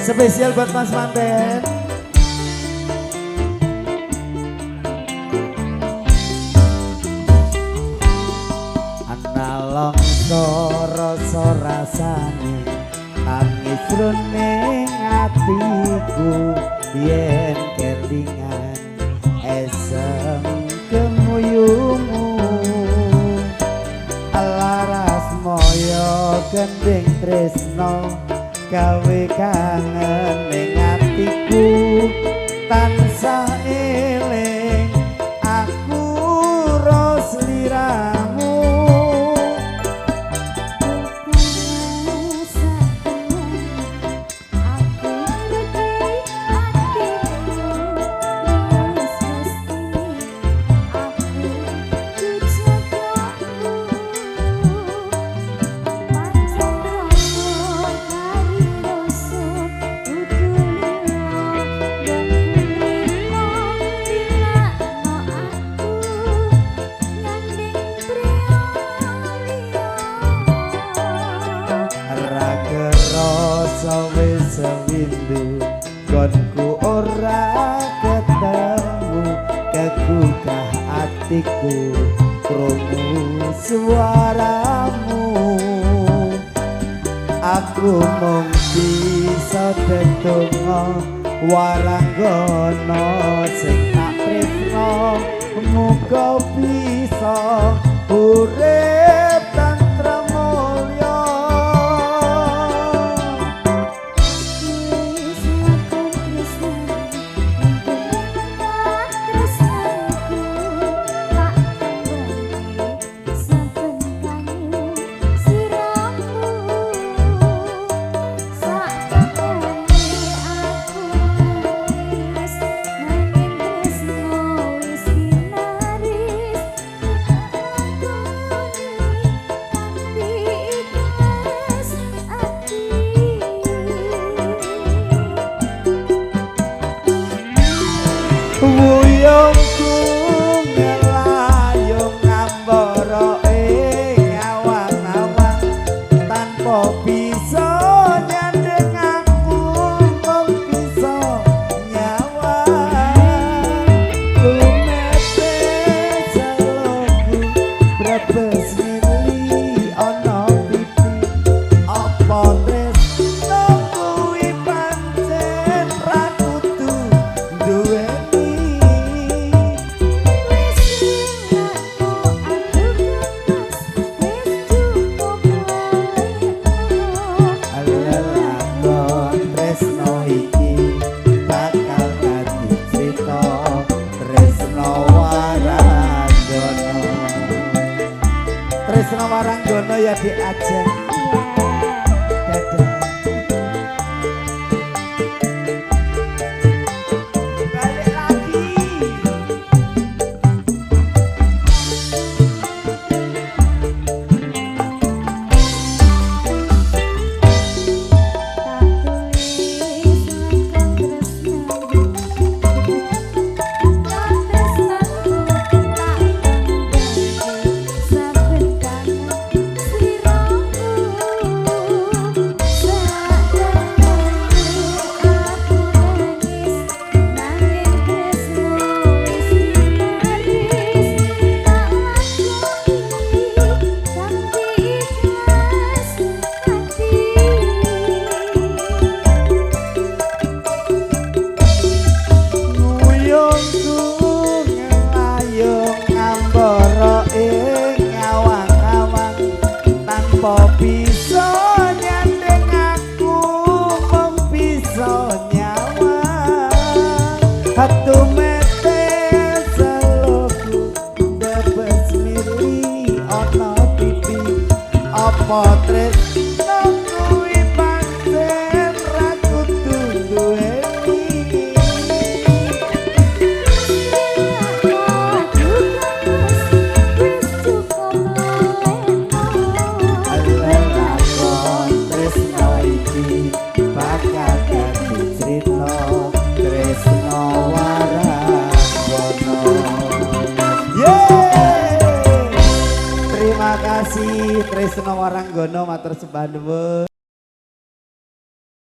Spesial buat Mas Manten. Analong rasa rasane nangis runing atiku yen kelingan esem kemuyumu alaras moyo gending tresno gawe kangen ning atiku tansah eling aku ro sliramu. Sewindu konku ora ketemu kegugah atiku krungu suaramu aku mung bisa tetunggo waranggono sing tak tresno muga bisa urip tantra mulya. Wuyungku ngelayung ngambara ing awang-awang tanpa bisa nyandeng aku mung bisa nyawang lumete saloku brebes mili ana pipi apa tresno kuwi pancen ra kudu duwe. Tresno Waranggono ya diajak. Dadah. Balik lagi. Bisa nyandeng aku mung bisa nyawang hatu mete seloku debes mili ana pipi apa tresno kuwi pancen ra kudu duweni. Tresno Waranggono. Terima kasih Tresno Waranggono matur sembah nuwun.